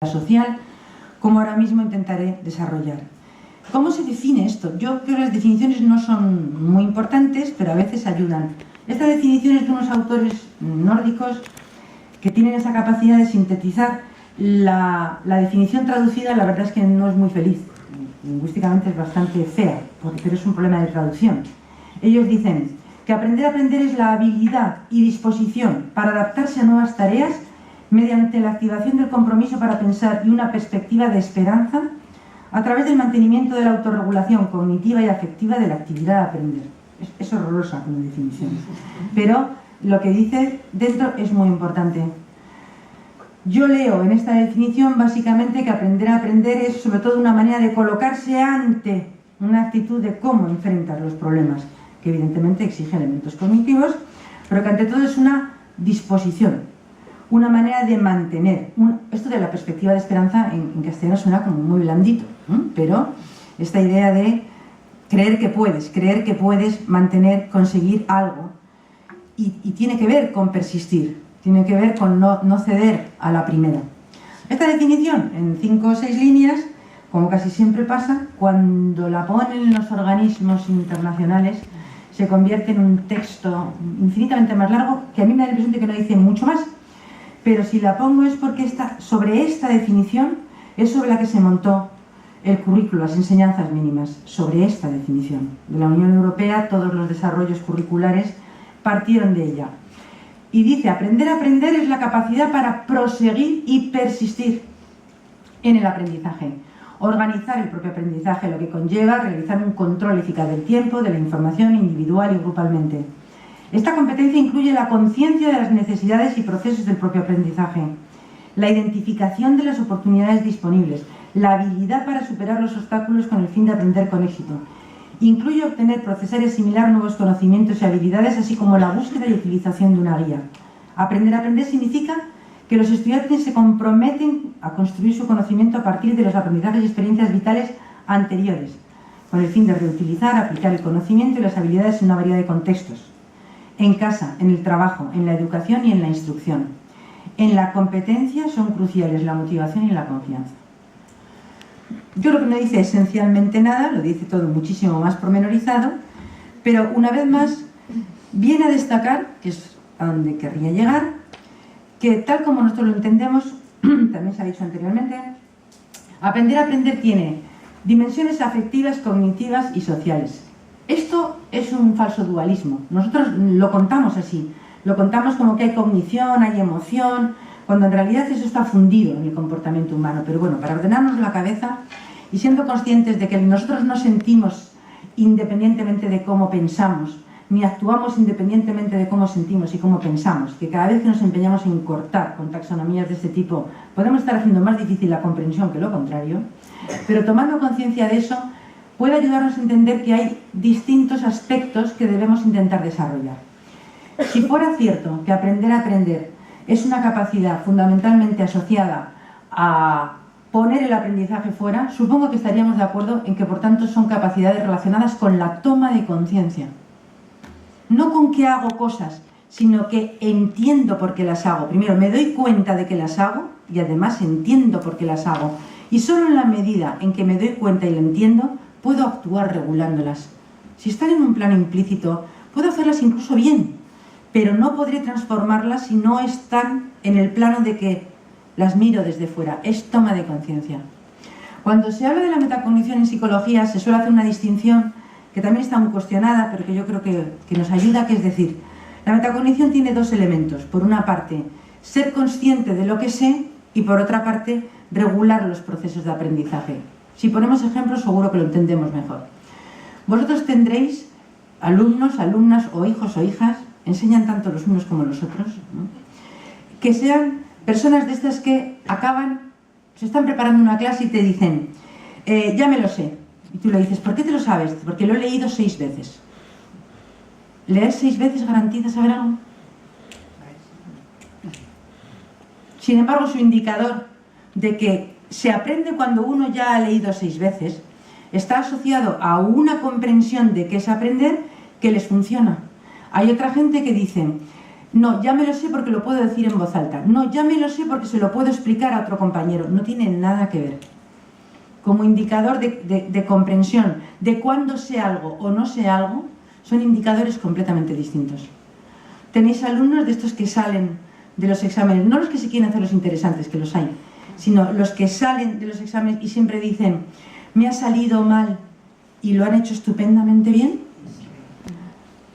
social, como ahora mismo intentaré desarrollar. ¿Cómo se define esto? Yo creo que las definiciones no son muy importantes, pero a veces ayudan. Esta definición es de unos autores nórdicos que tienen esa capacidad de sintetizar. La definición traducida, la verdad es que no es muy feliz. Lingüísticamente es bastante fea, pero es un problema de traducción. Ellos dicen que aprender a aprender es la habilidad y disposición para adaptarse a nuevas tareas mediante la activación del compromiso para pensar y una perspectiva de esperanza a través del mantenimiento de la autorregulación cognitiva y afectiva de la actividad de aprender. Es horrorosa como definición, pero lo que dice dentro es muy importante. Yo leo en esta definición básicamente que aprender a aprender es sobre todo una manera de colocarse ante una actitud de cómo enfrentar los problemas, que evidentemente exige elementos cognitivos, pero que ante todo es una disposición, una manera de mantener. Esto de la perspectiva de esperanza en castellano suena como muy blandito, pero esta idea de creer que puedes mantener, conseguir algo, y tiene que ver con persistir, tiene que ver con no ceder a la primera. Esta definición, en 5 o 6 líneas, como casi siempre pasa, cuando la ponen los organismos internacionales, se convierte en un texto infinitamente más largo, que a mí me da la impresión de que no dice mucho más, pero si la pongo es porque sobre esta definición es sobre la que se montó el currículo, las enseñanzas mínimas, sobre esta definición. De la Unión Europea, todos los desarrollos curriculares partieron de ella. Y dice, aprender a aprender es la capacidad para proseguir y persistir en el aprendizaje. Organizar el propio aprendizaje, lo que conlleva realizar un control eficaz del tiempo, de la información individual y grupalmente. Esta competencia incluye la conciencia de las necesidades y procesos del propio aprendizaje, la identificación de las oportunidades disponibles, la habilidad para superar los obstáculos con el fin de aprender con éxito. Incluye obtener, procesar y asimilar nuevos conocimientos y habilidades, así como la búsqueda y utilización de una guía. Aprender a aprender significa que los estudiantes se comprometen a construir su conocimiento a partir de los aprendizajes y experiencias vitales anteriores, con el fin de reutilizar, aplicar el conocimiento y las habilidades en una variedad de contextos. En casa, en el trabajo, en la educación y en la instrucción. En la competencia son cruciales la motivación y la confianza. Yo creo que no dice esencialmente nada, lo dice todo muchísimo más pormenorizado, pero una vez más viene a destacar, que es a donde querría llegar, que tal como nosotros lo entendemos, también se ha dicho anteriormente, aprender a aprender tiene dimensiones afectivas, cognitivas y sociales. Esto es un falso dualismo. Nosotros lo contamos así. Lo contamos como que hay cognición, hay emoción, cuando en realidad eso está fundido en el comportamiento humano. Pero bueno, para ordenarnos la cabeza y siendo conscientes de que nosotros no sentimos independientemente de cómo pensamos, ni actuamos independientemente de cómo sentimos y cómo pensamos, que cada vez que nos empeñamos en cortar con taxonomías de este tipo, podemos estar haciendo más difícil la comprensión que lo contrario, pero tomando conciencia de eso, puede ayudarnos a entender que hay distintos aspectos que debemos intentar desarrollar. Si fuera cierto que aprender a aprender es una capacidad fundamentalmente asociada a poner el aprendizaje fuera, supongo que estaríamos de acuerdo en que por tanto son capacidades relacionadas con la toma de conciencia. No con que hago cosas, sino que entiendo por qué las hago. Primero, me doy cuenta de que las hago y además entiendo por qué las hago. Y solo en la medida en que me doy cuenta y lo entiendo, puedo actuar regulándolas. Si están en un plano implícito, puedo hacerlas incluso bien, pero no podré transformarlas si no están en el plano de que las miro desde fuera. Es toma de conciencia. Cuando se habla de la metacognición en psicología, se suele hacer una distinción que también está muy cuestionada, pero que yo creo que nos ayuda, que es decir, la metacognición tiene 2 elementos. Por una parte, ser consciente de lo que sé y por otra parte, regular los procesos de aprendizaje. Si ponemos ejemplos, seguro que lo entendemos mejor. Vosotros tendréis alumnos, alumnas o hijos o hijas, enseñan tanto los unos como los otros, ¿no? Que sean personas de estas que se están preparando una clase y te dicen, ya me lo sé. Y tú le dices, ¿por qué te lo sabes? Porque lo he leído 6 veces. ¿Leer 6 veces garantiza saber algo? Sin embargo, su indicador de que se aprende cuando uno ya ha leído 6 veces está asociado a una comprensión de qué es aprender que les funciona. Hay otra gente que dice, No, ya me lo sé porque lo puedo decir en voz alta. No, ya me lo sé porque se lo puedo explicar a otro compañero. No tiene nada que ver. Como indicador de comprensión de cuándo sé algo o no sé algo, son indicadores completamente distintos. Tenéis alumnos de estos que salen de los exámenes, no los que se quieren hacer los interesantes, que los hay, sino los que salen de los exámenes y siempre dicen, me ha salido mal y lo han hecho estupendamente bien.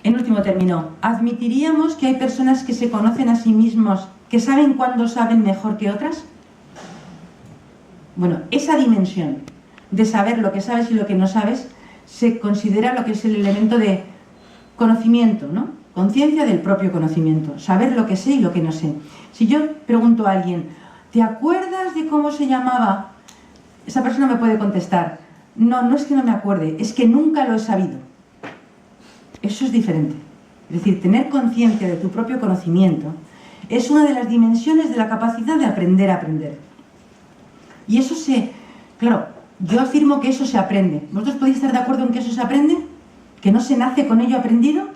En último término, ¿admitiríamos que hay personas que se conocen a sí mismos, que saben cuándo saben mejor que otras? Bueno, esa dimensión de saber lo que sabes y lo que no sabes se considera lo que es el elemento de conocimiento, ¿no? Conciencia del propio conocimiento, saber lo que sé y lo que no sé. Si yo pregunto a alguien, ¿te acuerdas de cómo se llamaba? Esa persona me puede contestar, no, no es que no me acuerde, es que nunca lo he sabido. Eso es diferente. Es decir, tener conciencia de tu propio conocimiento es una de las dimensiones de la capacidad de aprender a aprender. Y eso claro, yo afirmo que eso se aprende. ¿Vosotros podéis estar de acuerdo en que eso se aprende? ¿Que no se nace con ello aprendido?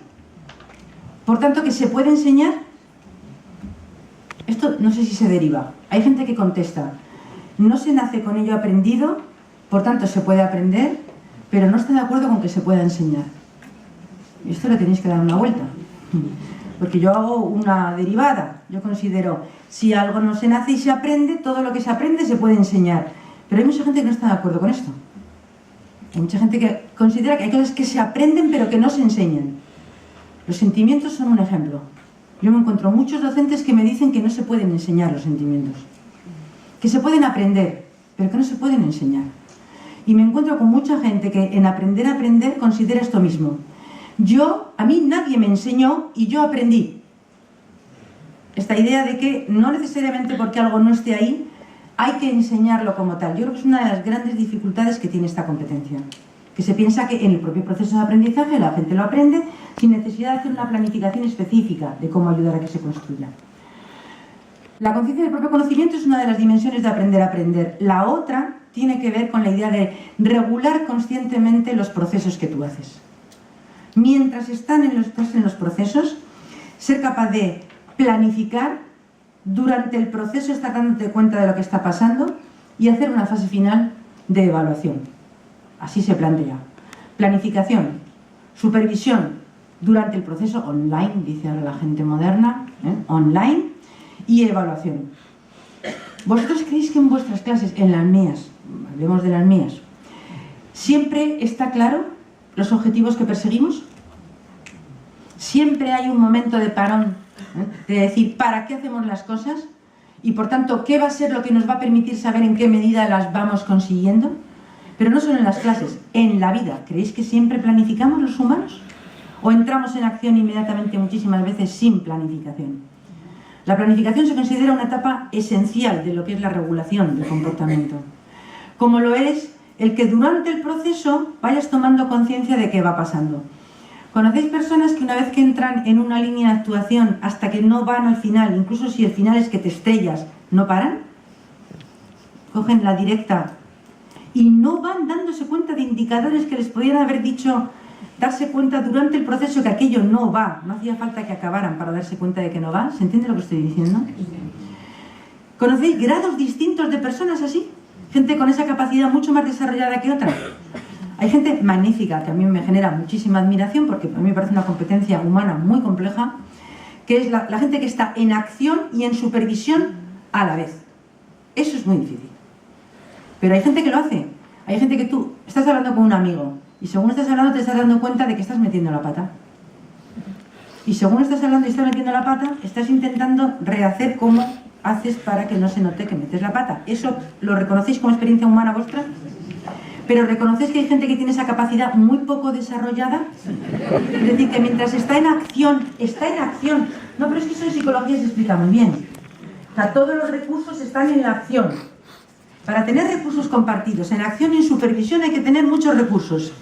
Por tanto, ¿que se puede enseñar? Esto no sé si se deriva. Hay gente que contesta, no se nace con ello aprendido, por tanto se puede aprender, pero no está de acuerdo con que se pueda enseñar. Y esto le tenéis que dar una vuelta. Porque yo hago una derivada. Yo considero, si algo no se nace y se aprende, todo lo que se aprende se puede enseñar. Pero hay mucha gente que no está de acuerdo con esto. Hay mucha gente que considera que hay cosas que se aprenden pero que no se enseñan. Los sentimientos son un ejemplo. Yo me encuentro muchos docentes que me dicen que no se pueden enseñar los sentimientos. Que se pueden aprender, pero que no se pueden enseñar. Y me encuentro con mucha gente que en aprender a aprender considera esto mismo. A mí nadie me enseñó y yo aprendí. Esta idea de que no necesariamente porque algo no esté ahí, hay que enseñarlo como tal. Yo creo que es una de las grandes dificultades que tiene esta competencia. Que se piensa que en el propio proceso de aprendizaje la gente lo aprende sin necesidad de hacer una planificación específica de cómo ayudar a que se construya. La conciencia del propio conocimiento es una de las dimensiones de aprender a aprender. La otra tiene que ver con la idea de regular conscientemente los procesos que tú haces. Mientras estás en los procesos, ser capaz de planificar, durante el proceso estar dándote cuenta de lo que está pasando y hacer una fase final de evaluación. Así se plantea. Planificación, supervisión durante el proceso online, dice ahora la gente moderna, online, y evaluación. ¿Vosotros creéis que en vuestras clases, en las mías, hablemos de las mías, siempre está claro los objetivos que perseguimos? Siempre hay un momento de parón, de decir ¿para qué hacemos las cosas? Y por tanto, ¿qué va a ser lo que nos va a permitir saber en qué medida las vamos consiguiendo? Pero no solo en las clases, en la vida. ¿Creéis que siempre planificamos los humanos? ¿O entramos en acción inmediatamente muchísimas veces sin planificación? La planificación se considera una etapa esencial de lo que es la regulación del comportamiento. Como lo es el que durante el proceso vayas tomando conciencia de qué va pasando. ¿Conocéis personas que una vez que entran en una línea de actuación hasta que no van al final, incluso si el final es que te estrellas, no paran? Cogen la directa y no van dándose cuenta de indicadores que les podrían haber dicho, darse cuenta durante el proceso que aquello no va. No hacía falta que acabaran para darse cuenta de que no va. ¿Se entiende lo que estoy diciendo? ¿Conocéis grados distintos de personas así? Gente con esa capacidad mucho más desarrollada que otra. Hay gente magnífica que a mí me genera muchísima admiración porque a mí me parece una competencia humana muy compleja, que es la gente que está en acción y en supervisión a la vez. Eso es muy difícil. Pero hay gente que lo hace. Hay gente que tú estás hablando con un amigo y según estás hablando te estás dando cuenta de que estás metiendo la pata. Y según estás hablando y estás metiendo la pata, estás intentando rehacer cómo haces para que no se note que metes la pata. ¿Eso lo reconocéis como experiencia humana vuestra? Pero ¿reconocéis que hay gente que tiene esa capacidad muy poco desarrollada? Es decir, que mientras está en acción, No, pero es que eso en psicología se explica muy bien. O sea, todos los recursos están en la acción. Para tener recursos compartidos, en acción y en supervisión hay que tener muchos recursos.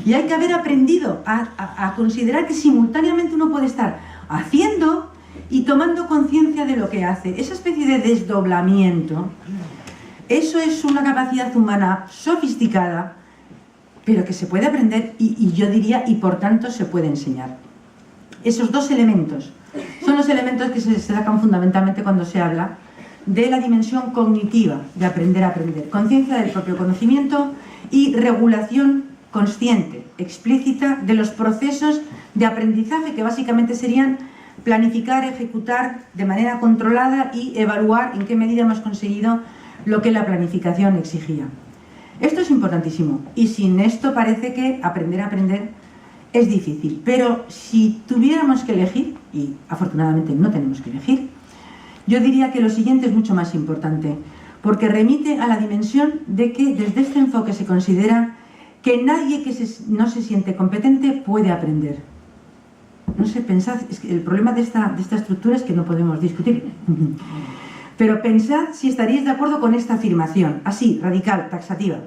Y hay que haber aprendido a considerar que simultáneamente uno puede estar haciendo y tomando conciencia de lo que hace. Esa especie de desdoblamiento, eso es una capacidad humana sofisticada, pero que se puede aprender y yo diría, y por tanto se puede enseñar. Esos dos elementos, son los elementos que se destacan fundamentalmente cuando se habla de la dimensión cognitiva de aprender a aprender, conciencia del propio conocimiento y regulación consciente, explícita de los procesos de aprendizaje, que básicamente serían planificar, ejecutar de manera controlada y evaluar en qué medida hemos conseguido lo que la planificación exigía. Esto es importantísimo y sin esto parece que aprender a aprender es difícil, pero si tuviéramos que elegir, y afortunadamente no tenemos que elegir, yo diría que lo siguiente es mucho más importante, porque remite a la dimensión de que desde este enfoque se considera que nadie que no se siente competente puede aprender. No sé, pensad, es que el problema de esta estructura es que no podemos discutir. Pero pensad si estaríais de acuerdo con esta afirmación, así, radical, taxativa.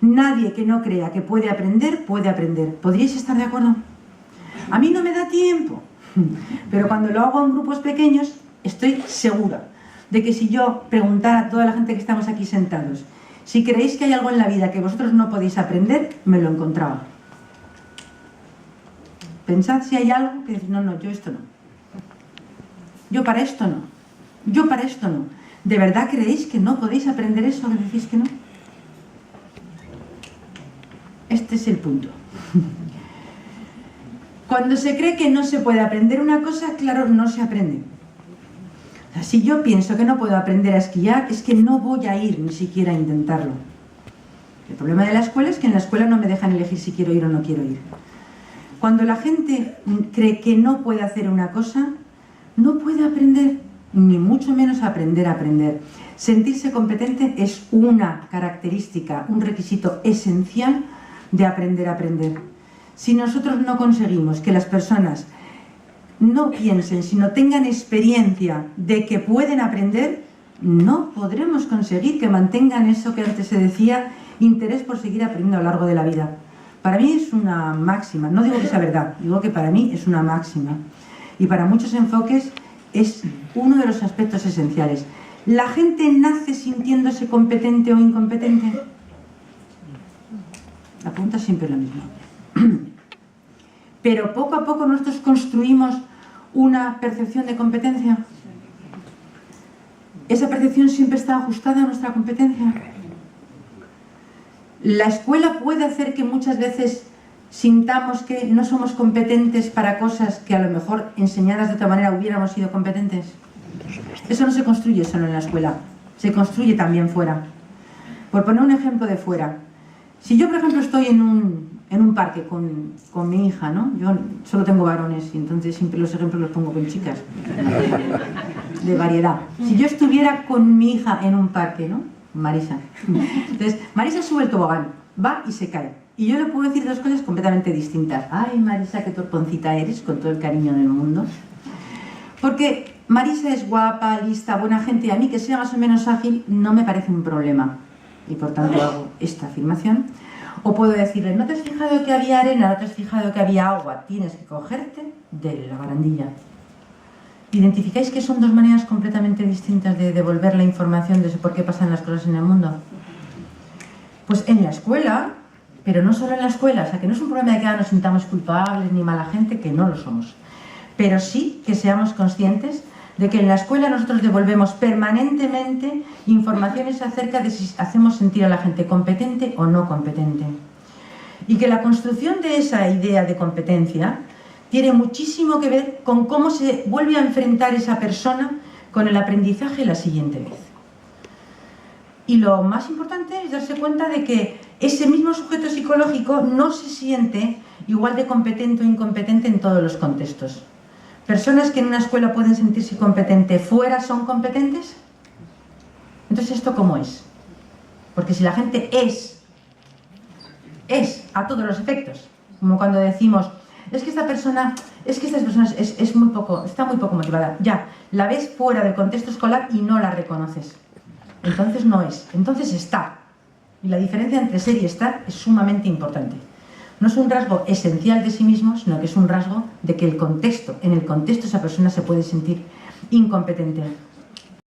Nadie que no crea que puede aprender, puede aprender. ¿Podríais estar de acuerdo? A mí no me da tiempo, pero cuando lo hago en grupos pequeños, estoy segura de que si yo preguntara a toda la gente que estamos aquí sentados, si creéis que hay algo en la vida que vosotros no podéis aprender, me lo encontraba. Pensad si hay algo que decís, no, yo esto no. Yo para esto no. Yo para esto no. ¿De verdad creéis que no podéis aprender eso que decís que no? Este es el punto. Cuando se cree que no se puede aprender una cosa, claro, no se aprende. O sea, si yo pienso que no puedo aprender a esquiar, es que no voy a ir ni siquiera a intentarlo. El problema de la escuela es que en la escuela no me dejan elegir si quiero ir o no quiero ir. Cuando la gente cree que no puede hacer una cosa, no puede aprender, ni mucho menos aprender a aprender. Sentirse competente es una característica, un requisito esencial de aprender a aprender. Si nosotros no conseguimos que las personas no piensen, sino tengan experiencia de que pueden aprender, no podremos conseguir que mantengan eso que antes se decía, interés por seguir aprendiendo a lo largo de la vida. Para mí es una máxima, no digo que sea verdad, digo que para mí es una máxima. Y para muchos enfoques es uno de los aspectos esenciales. ¿La gente nace sintiéndose competente o incompetente? La pregunta siempre es la misma. Pero poco a poco nosotros construimos una percepción de competencia. ¿Esa percepción siempre está ajustada a nuestra competencia? La escuela puede hacer que muchas veces sintamos que no somos competentes para cosas que a lo mejor enseñadas de otra manera hubiéramos sido competentes. Eso no se construye solo en la escuela, se construye también fuera. Por poner un ejemplo de fuera, si yo por ejemplo estoy en un parque con mi hija, ¿no? Yo solo tengo varones y entonces siempre los ejemplos los pongo con chicas, de variedad. Si yo estuviera con mi hija en un parque, ¿no? Marisa. Entonces, Marisa sube el tobogán, va y se cae. Y yo le puedo decir dos cosas completamente distintas. Ay, Marisa, qué torponcita eres, con todo el cariño del mundo. Porque Marisa es guapa, lista, buena gente, y a mí que sea más o menos ágil no me parece un problema. Y por tanto hago esta afirmación. O puedo decirle, ¿no te has fijado que había arena? ¿No te has fijado que había agua? Tienes que cogerte de la barandilla. ¿Identificáis que son dos maneras completamente distintas de devolver la información de por qué pasan las cosas en el mundo? Pues en la escuela, pero no solo en la escuela, o sea que no es un problema de que ahora nos sintamos culpables ni mala gente, que no lo somos. Pero sí que seamos conscientes de que en la escuela nosotros devolvemos permanentemente informaciones acerca de si hacemos sentir a la gente competente o no competente. Y que la construcción de esa idea de competencia tiene muchísimo que ver con cómo se vuelve a enfrentar esa persona con el aprendizaje la siguiente vez. Y lo más importante es darse cuenta de que ese mismo sujeto psicológico no se siente igual de competente o incompetente en todos los contextos. ¿Personas que en una escuela pueden sentirse competentes fuera son competentes? Entonces, ¿esto cómo es? Porque si la gente es a todos los efectos, como cuando decimos, es que esta persona está muy poco motivada. Ya, la ves fuera del contexto escolar y no la reconoces. Entonces no es, entonces está. Y la diferencia entre ser y estar es sumamente importante. No es un rasgo esencial de sí mismo, sino que es un rasgo de que en el contexto esa persona se puede sentir incompetente.